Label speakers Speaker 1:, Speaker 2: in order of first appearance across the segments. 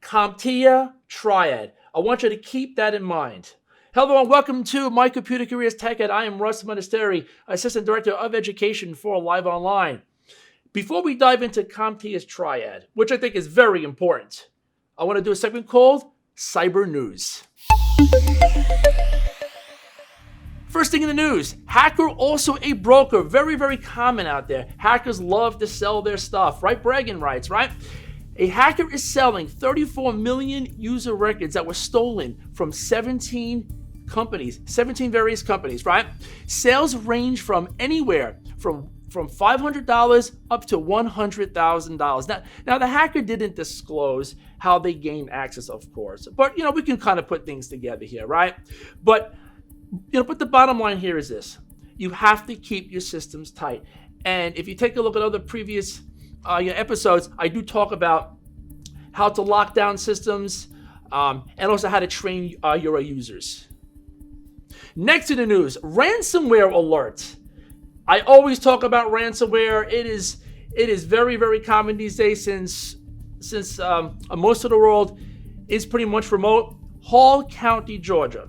Speaker 1: CompTIA Triad. I want you to keep that in mind. Hello and welcome to My Computer Career's Tech Ed. I am Russ Munesteri, Assistant Director of Education for Live Online. Before we dive into CompTIA's Triad, which I think is very important, I want to do a segment called Cyber News. First thing in the news, hacker also a broker. Very, very common out there. Hackers love to sell their stuff, right? Bragging rights, right? A hacker is selling 34 million user records that were stolen from 17 various companies, right? Sales range from anywhere from $500 up to $100,000. Now the hacker didn't disclose how they gained access, of course, but we can kind of put things together here, right? But the bottom line here is this: you have to keep your systems tight. And if you take a look at other previous episodes, I do talk about how to lock down systems and also how to train your users. Next in the news, ransomware alert. I always talk about ransomware. It is very, very common these days since most of the world is pretty much remote. Hall County, Georgia,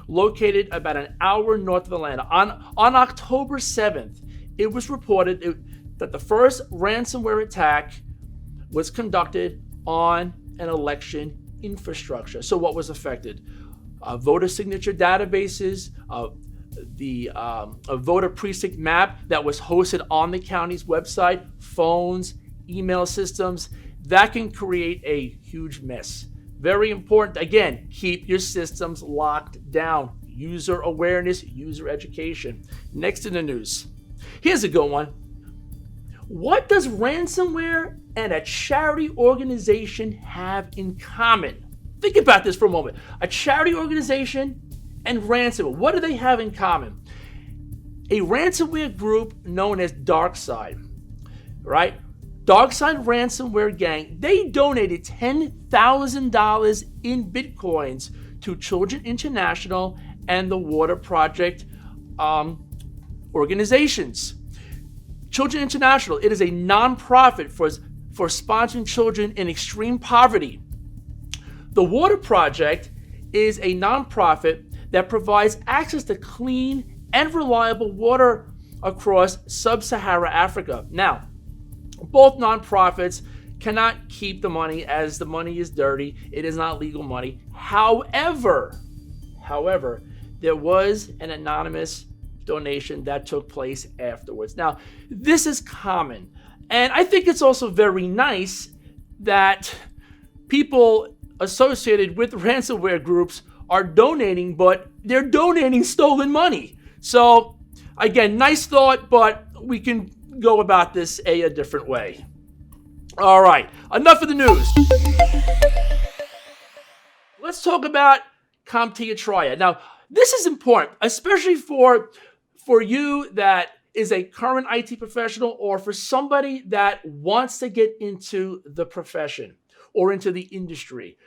Speaker 1: located about an hour north of Atlanta. On October 7th, it was reported that the first ransomware attack was conducted on an election infrastructure. So what was affected? Voter signature databases, a voter precinct map that was hosted on the county's website, phones, email systems. That can create a huge mess. Very important. Again, keep your systems locked down. User awareness, user education. Next in the news. Here's a good one. What does ransomware and a charity organization have in common? Think about this for a moment. A charity organization and ransomware. What do they have in common? A ransomware group known as DarkSide, right? DarkSide ransomware gang, they donated $10,000 in Bitcoins to Children International and the Water Project organizations. Children International, it is a nonprofit for sponsoring children in extreme poverty. The Water Project is a nonprofit that provides access to clean and reliable water across sub-Saharan Africa. Now, both nonprofits cannot keep the money, as the money is dirty. It is not legal money. However, there was an anonymous donation that took place afterwards. Now, this is common, and I think it's also very nice that people associated with ransomware groups are donating, but they're donating stolen money. So, again, nice thought, but we can go about this a different way. All right, enough of the news. Let's talk about CompTIA Triad. Now, this is important, especially for you that is a current IT professional or for somebody that wants to get into the profession or into the industry.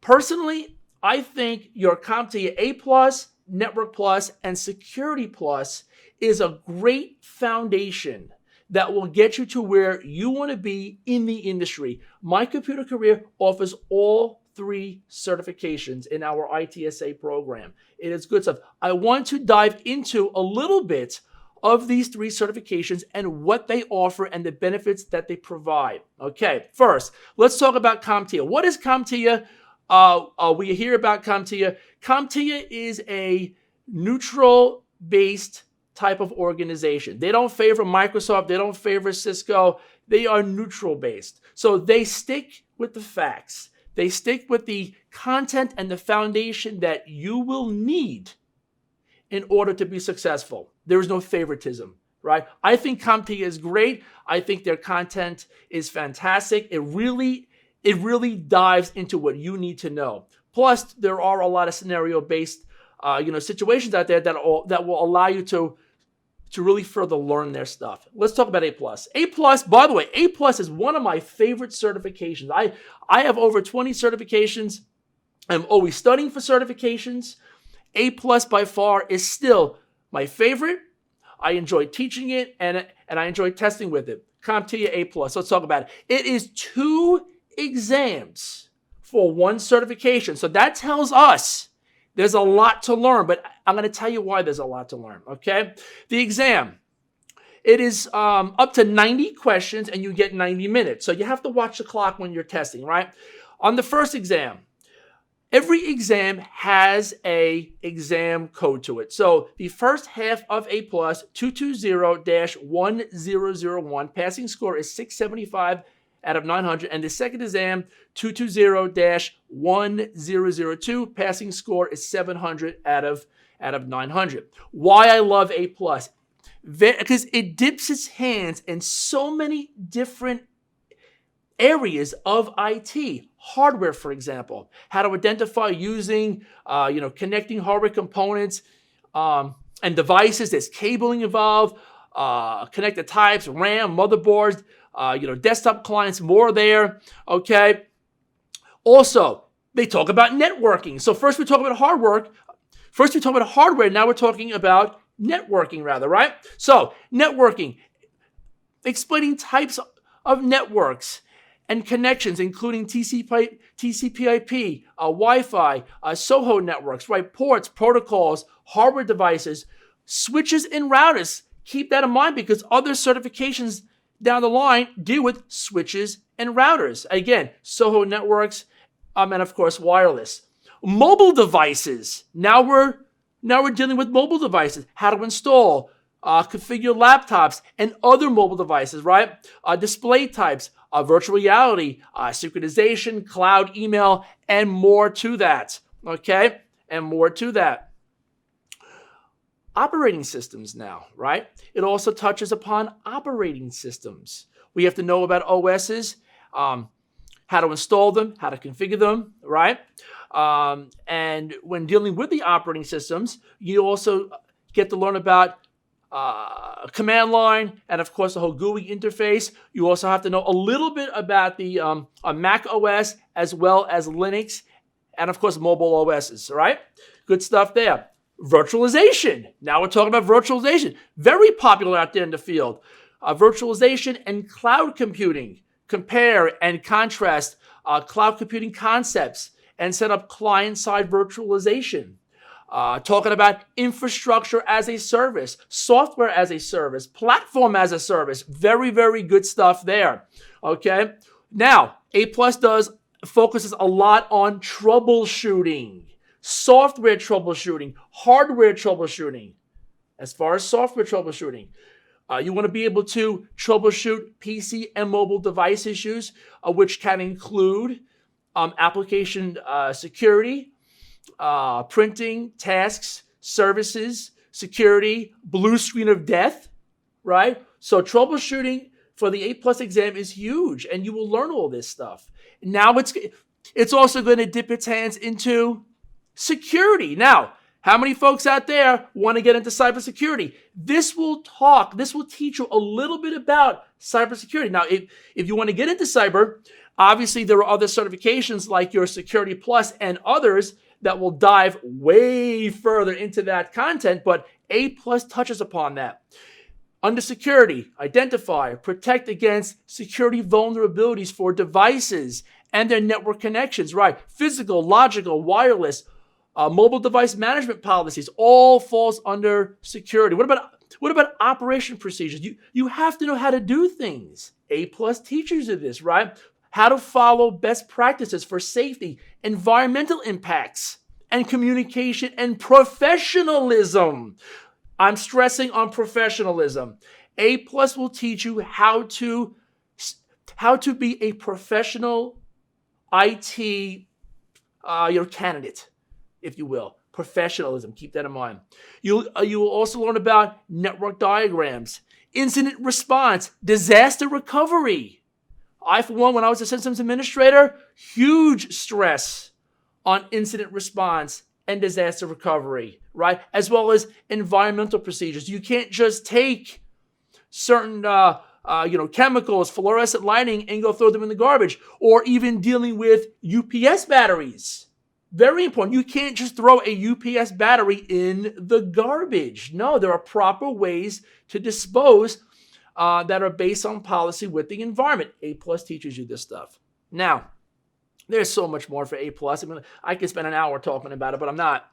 Speaker 1: Personally, I think your CompTIA A+, Network Plus, and Security Plus is a great foundation that will get you to where you want to be in the industry. My Computer Career offers all 3 certifications in our ITSA program. It is good stuff. I want to dive into a little bit of these 3 certifications and what they offer and the benefits that they provide. Okay, first, let's talk about CompTIA. What is CompTIA? We hear about CompTIA. CompTIA is a neutral-based type of organization. They don't favor Microsoft. They don't favor Cisco. They are neutral-based. So they stick with the facts. They stick with the content and the foundation that you will need in order to be successful. There is no favoritism, right? I think CompTIA is great. I think their content is fantastic. It really dives into what you need to know. Plus, there are a lot of scenario-based, situations out there that will allow you to really further learn their stuff. Let's talk about A+. A+, by the way, A+ is one of my favorite certifications. I have over 20 certifications. I'm always studying for certifications. A+ by far is still my favorite. I enjoy teaching it and I enjoy testing with it. CompTIA A+, let's talk about it. It is 2 exams for one certification. So that tells us there's a lot to learn, but I'm going to tell you why there's a lot to learn, okay? The exam, it is up to 90 questions and you get 90 minutes. So you have to watch the clock when you're testing, right? On the first exam, every exam has a exam code to it. So the first half of A+, 220-1001, passing score is 675 out of 900. And the second exam, 220-1002, passing score is 700 out of 900. Why I love A+, because it dips its hands in so many different areas of IT. Hardware, for example, how to identify using, connecting hardware components and devices. There's cabling involved, connected types, RAM, motherboards, desktop clients, more there, okay? Also, they talk about networking. So first we talk about hardware, now we're talking about networking rather, right? So also explaining types of networks and connections, including TCP/IP, Wi-Fi, SOHO networks, right? Ports, protocols, hardware devices, switches, and routers. Keep that in mind because other certifications down the line deal with switches and routers. Again, SOHO networks, and of course, wireless. Mobile devices. Now we're dealing with mobile devices. How to install, configure laptops and other mobile devices, right? Display types, virtual reality, synchronization, cloud, email, and more to that, okay? And more to that. Operating systems now, right? It also touches upon operating systems. We have to know about OSs, how to install them, how to configure them, right? And when dealing with the operating systems, you also get to learn about command line, and of course the whole GUI interface. You also have to know a little bit about the Mac OS as well as Linux, and of course mobile OSs, right? Good stuff there. Virtualization. Now we're talking about virtualization. Very popular out there in the field. Virtualization and cloud computing. Compare and contrast cloud computing concepts and set up client-side virtualization. Talking about infrastructure as a service, software as a service, platform as a service. Very, very good stuff there. Okay. Now, A+ focuses a lot on troubleshooting, software troubleshooting, hardware troubleshooting. As far as software troubleshooting, you want to be able to troubleshoot PC and mobile device issues, which can include application security, printing, tasks, services, security, blue screen of death, right? So troubleshooting for the A+ exam is huge, and you will learn all this stuff. Now it's also going to dip its hands into security. Now, how many folks out there want to get into cybersecurity? This will teach you a little bit about cybersecurity. Now, if you want to get into cyber, obviously there are other certifications like your Security Plus and others that will dive way further into that content, but A+ touches upon that. Under security, identify, protect against security vulnerabilities for devices and their network connections, right? Physical, logical, wireless, mobile device management policies, all falls under security. What about operation procedures? You have to know how to do things. A+ teaches you this, right? How to follow best practices for safety, environmental impacts, and communication and professionalism. I'm stressing on professionalism. A+ will teach you how to be a professional IT candidate, if you will. Professionalism, keep that in mind. You will also learn about network diagrams, incident response, disaster recovery. I, for one, when I was a systems administrator, huge stress on incident response and disaster recovery, right? As well as environmental procedures. You can't just take certain chemicals, fluorescent lighting, and go throw them in the garbage, or even dealing with UPS batteries. Very important. You can't just throw a UPS battery in the garbage. No, there are proper ways to dispose that are based on policy with the environment. A+ teaches you this stuff. Now, There's so much more for A+. I mean, I could spend an hour talking about it, but I'm not.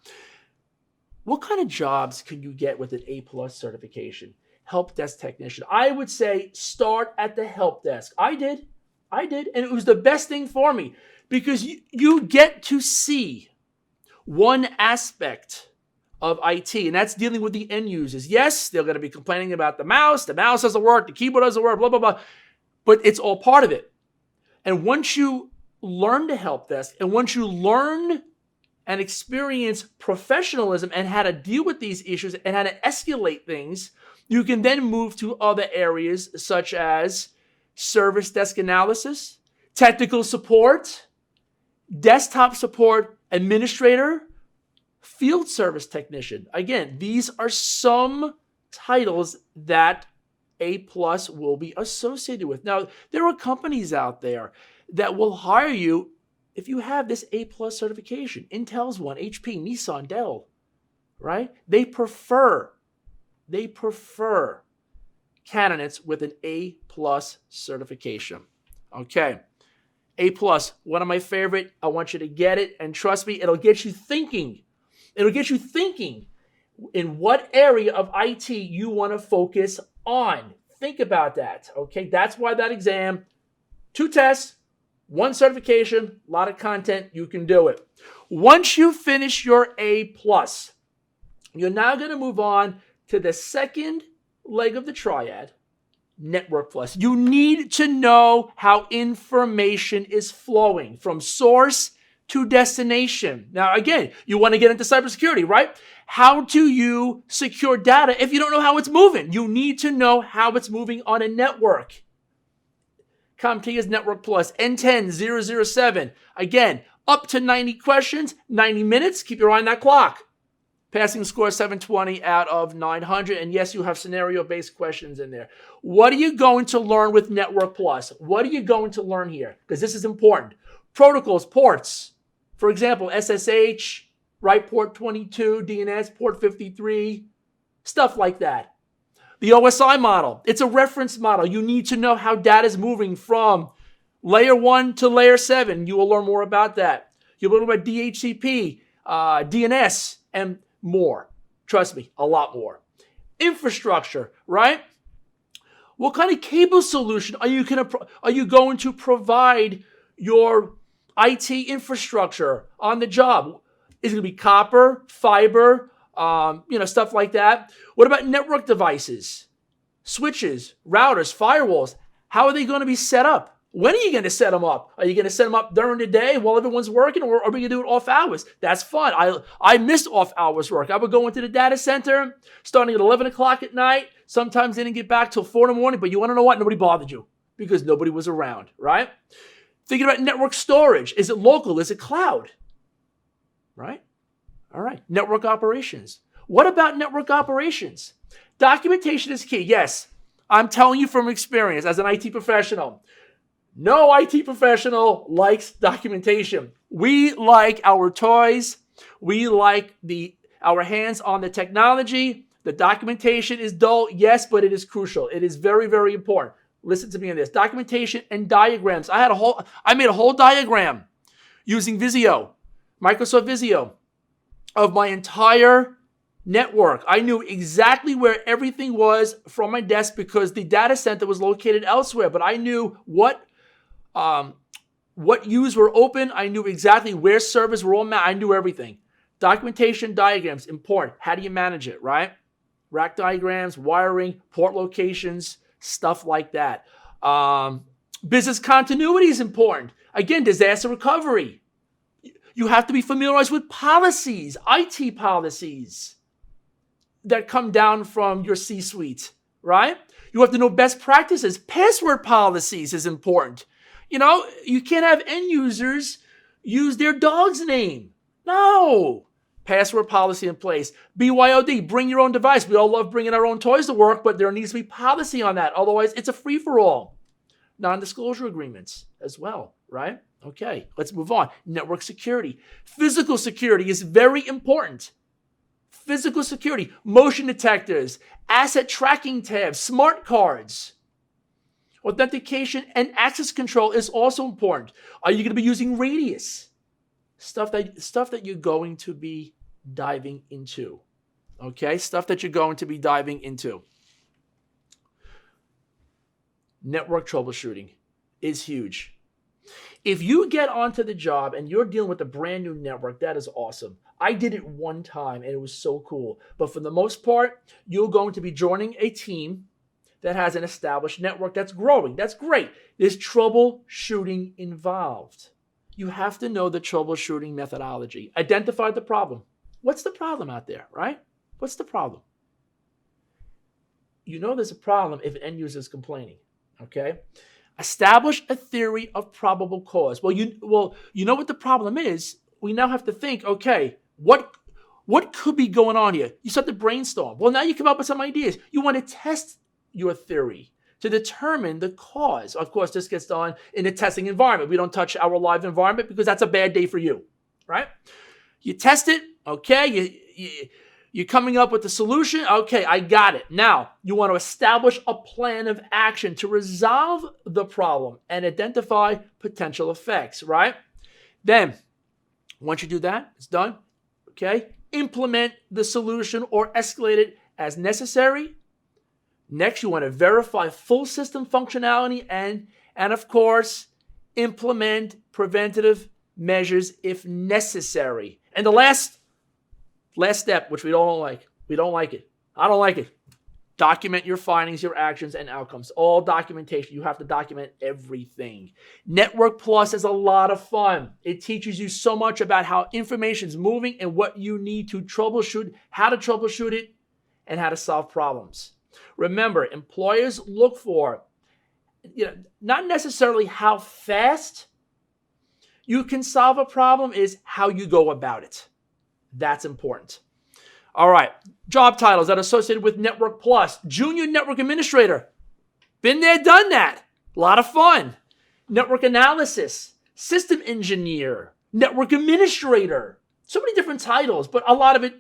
Speaker 1: What kind of jobs can you get with an A+ certification? Help desk technician. I would say start at the help desk. I did. And it was the best thing for me because you get to see one aspect of IT, and that's dealing with the end users. Yes, they're going to be complaining about the mouse doesn't work, the keyboard doesn't work, blah, blah, blah, but it's all part of it. And once you learn the help desk, and once you learn and experience professionalism and how to deal with these issues and how to escalate things, you can then move to other areas such as service desk analysis, technical support, desktop support administrator, field service technician. Again, these are some titles that A+ will be associated with. Now, there are companies out there that will hire you if you have this A+ certification. Intel's one, HP, Nissan, Dell, right? They prefer candidates with an A+ certification. Okay. A+, one of my favorite. I want you to get it, and trust me, it'll get you thinking. It'll get you thinking in what area of IT you want to focus on. Think about that, okay? That's why that exam, 2 tests, 1 certification, a lot of content, you can do it. Once you finish your A+, you're now going to move on to the second leg of the triad, Network Plus. You need to know how information is flowing from source to destination. Now, again, you want to get into cybersecurity, right? How do you secure data if you don't know how it's moving? You need to know how it's moving on a network. CompTIA's Network Plus, N10-007. Again, up to 90 questions, 90 minutes. Keep your eye on that clock. Passing score 720 out of 900. And yes, you have scenario-based questions in there. What are you going to learn with Network Plus? What are you going to learn here? Because this is important. Protocols, ports. For example, SSH, right, port 22, DNS, port 53, stuff like that. The OSI model, it's a reference model. You need to know how data is moving from layer 1 to layer 7. You will learn more about that. You'll learn about DHCP, DNS, and more. Trust me, a lot more. Infrastructure, right? What kind of cable solution are you going to provide your IT infrastructure on the job? Is it going to be copper, fiber, stuff like that? What about network devices, switches, routers, firewalls? How are they going to be set up? When are you going to set them up? Are you going to set them up during the day while everyone's working, or are we going to do it off hours? That's fun. I miss off hours work. I would go into the data center starting at 11 o'clock at night. Sometimes they didn't get back till 4 in the morning, but you want to know what? Nobody bothered you because nobody was around, right? Thinking about network storage. Is it local? Is it cloud? Right? All right. Network operations. What about network operations? Documentation is key. Yes, I'm telling you from experience as an IT professional. No IT professional likes documentation. We like our toys. We like our hands on the technology. The documentation is dull, yes, but it is crucial. It is very, very important. Listen to me on this. Documentation and diagrams. I made a whole diagram using Visio, Microsoft Visio, of my entire network. I knew exactly where everything was from my desk because the data center was located elsewhere, but I knew what U's were open. I knew exactly where servers were all I knew everything. Documentation, diagrams, important. How do you manage it, right? Rack diagrams, wiring, port locations, stuff like that. Business continuity is important. Again, disaster recovery. You have to be familiarized with policies, IT policies that come down from your C-suite, right? You have to know best practices. Password policies is important. You can't have end users use their dog's name. No. Password policy in place. BYOD, bring your own device. We all love bringing our own toys to work, but there needs to be policy on that. Otherwise, it's a free-for-all. Non-disclosure agreements as well, right? Okay, let's move on. Network security. Physical security is very important. Physical security, motion detectors, asset tracking tabs, smart cards. Authentication and access control is also important. Are you going to be using radius? Stuff that you're going to be diving into. Okay? Stuff that you're going to be diving into. Network troubleshooting is huge. If you get onto the job and you're dealing with a brand new network, that is awesome. I did it one time and it was so cool. But for the most part, you're going to be joining a team that has an established network that's growing. That's great. There's troubleshooting involved. You have to know the troubleshooting methodology. Identify the problem. What's the problem out there, right? What's the problem? You know there's a problem if an end user is complaining, okay? Establish a theory of probable cause. Well, you know what the problem is. We now have to think, okay, what could be going on here? You start to brainstorm. Well, now you come up with some ideas. You want to test your theory to determine the cause. Of course, this gets done in a testing environment. We don't touch our live environment because that's a bad day for you, right? You test it, okay? You're coming up with the solution. Okay, I got it. Now, you want to establish a plan of action to resolve the problem and identify potential effects, right? Then, once you do that, it's done, okay? Implement the solution or escalate it as necessary. Next, you want to verify full system functionality and of course, implement preventative measures if necessary. And the last step, which we don't like it. I don't like it. Document your findings, your actions, and outcomes. All documentation. You have to document everything. Network Plus is a lot of fun. It teaches you so much about how information is moving and what you need to troubleshoot, how to troubleshoot it, and how to solve problems. Remember, employers look for, not necessarily how fast you can solve a problem, is how you go about it. That's important. All right, job titles that are associated with Network Plus. Junior Network Administrator. Been there, done that. A lot of fun. Network Analysis. System Engineer. Network Administrator. So many different titles, but a lot of it,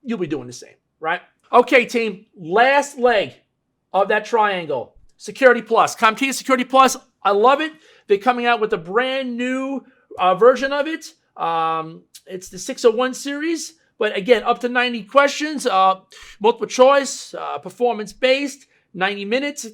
Speaker 1: you'll be doing the same, right? Okay, team, last leg of that triangle. Security Plus. CompTIA Security Plus, I love it. They're coming out with a brand new version of it. It's the 601 series, but again, up to 90 questions, multiple choice, performance-based, 90 minutes.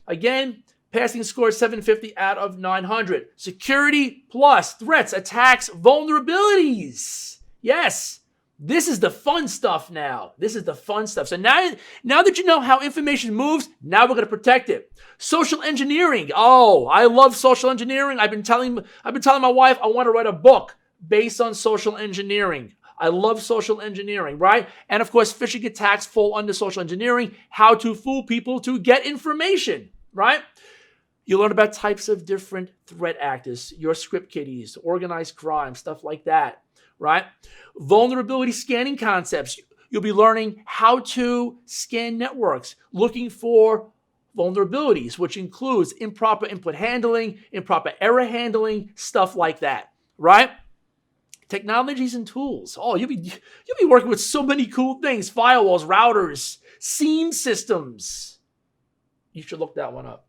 Speaker 1: Again, passing score 750 out of 900. Security Plus, threats, attacks, vulnerabilities. Yes. This is the fun stuff now. This is the fun stuff. So now that you know how information moves, now we're going to protect it. Social engineering. Oh, I love social engineering. I've been telling my wife I want to write a book based on social engineering. I love social engineering, right? And of course, phishing attacks fall under social engineering. How to fool people to get information, right? You learn about types of different threat actors, your script kiddies, organized crime, stuff like that. Right? Vulnerability scanning concepts. You'll be learning how to scan networks, looking for vulnerabilities, which includes improper input handling, improper error handling, stuff like that, right? Technologies and tools. Oh, you'll be working with so many cool things. Firewalls, routers, SIEM systems. You should look that one up.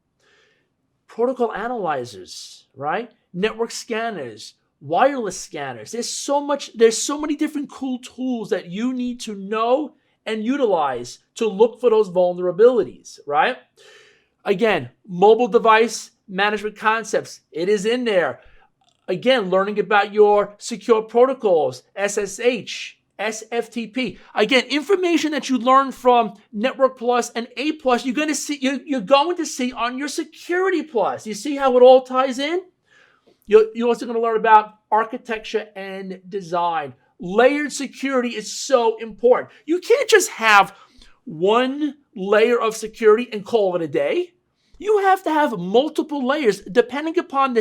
Speaker 1: Protocol analyzers, right? Network scanners, wireless scanners. There's so many different cool tools that you need to know and utilize to look for those vulnerabilities, right? Again, mobile device management concepts. It is in there. Again, learning about your secure protocols, SSH, SFTP. Again, information that you learn from Network Plus and A Plus, you're going to see on your Security Plus. You see how it all ties in? You're also going to learn about architecture and design. Layered security is so important. You can't just have one layer of security and call it a day. You have to have multiple layers depending upon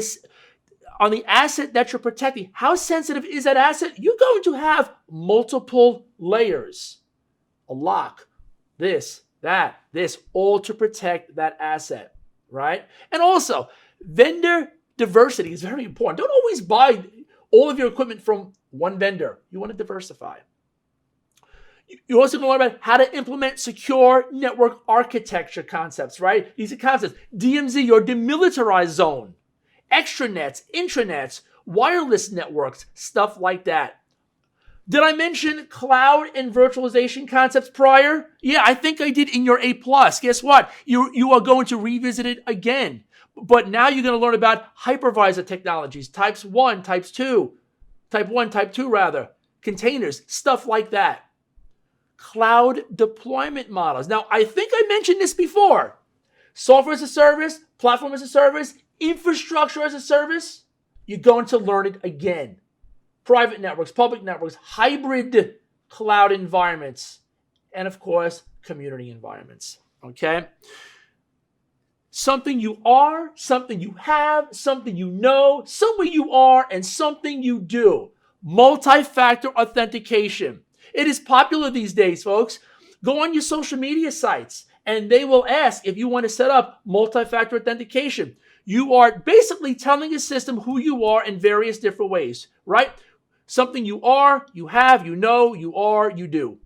Speaker 1: on the asset that you're protecting. How sensitive is that asset? You're going to have multiple layers. A lock, this, all to protect that asset, right? And also, vendor diversity is very important. Don't always buy all of your equipment from one vendor. You want to diversify. You're also going to learn about how to implement secure network architecture concepts, right? These are concepts. DMZ, or demilitarized zone, extranets, intranets, wireless networks, stuff like that. Did I mention cloud and virtualization concepts prior? Yeah, I think I did in your A+. Guess what? You are going to revisit it again. But now you're going to learn about hypervisor technologies, types 1, types 2, type 1, type 2 rather, containers, stuff like that. Cloud deployment models. Now, I think I mentioned this before. Software as a service, platform as a service, infrastructure as a service. You're going to learn it again. Private networks, public networks, hybrid cloud environments, and of course, community environments. Okay? Something you are, something you have, something you know, something you are, and something you do. Multi-factor authentication. It is popular these days, folks. Go on your social media sites, and they will ask if you want to set up multi-factor authentication. You are basically telling a system who you are in various different ways, right? Something you are, you have, you know, you are, you do.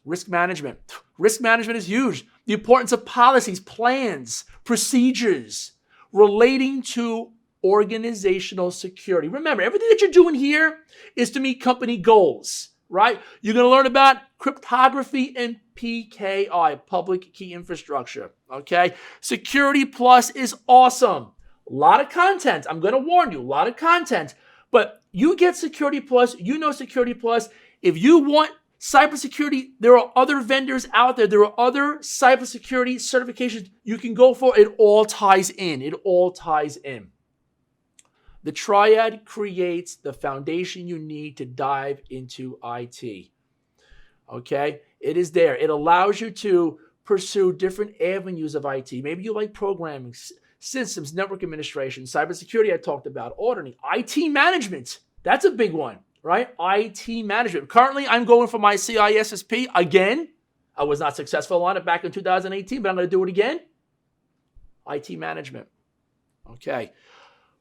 Speaker 1: Risk management. Risk management is huge. The importance of policies, plans, procedures relating to organizational security. Remember, everything that you're doing here is to meet company goals, right? You're going to learn about cryptography and PKI, public key infrastructure, okay? Security Plus is awesome. A lot of content. I'm going to warn you, a lot of content. But you get Security Plus, you know Security Plus. If you want cybersecurity, there are other vendors out there. There are other cybersecurity certifications you can go for. It all ties in. It all ties in. The Triad creates the foundation you need to dive into IT. Okay? It is there. It allows you to pursue different avenues of IT. Maybe you like programming, systems, network administration, cybersecurity I talked about, auditing, IT management. That's a big one, right? IT management. Currently, I'm going for my CISSP again. I was not successful on it back in 2018, but I'm going to do it again. IT management. Okay.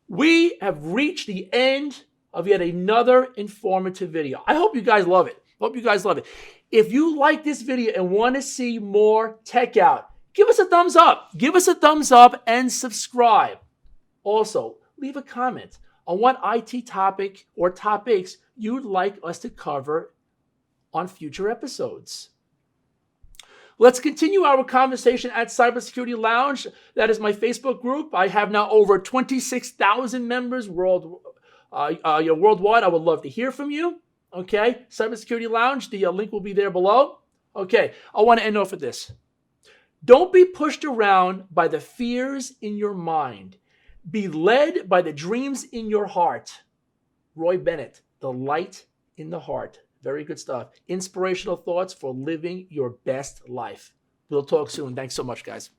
Speaker 1: We have reached the end of yet another informative video. I hope you guys love it. If you like this video and want to see more tech out, give us a thumbs up. Give us a thumbs up and subscribe. Also, leave a comment on what IT topic or topics you'd like us to cover on future episodes. Let's continue our conversation at Cybersecurity Lounge. That is my Facebook group. I have now over 26,000 members worldwide. I would love to hear from you. Okay, Cybersecurity Lounge. The link will be there below. Okay, I want to end off with this. Don't be pushed around by the fears in your mind. Be led by the dreams in your heart. Roy Bennett, The Light in the Heart. Very good stuff. Inspirational thoughts for living your best life. We'll talk soon. Thanks so much, guys.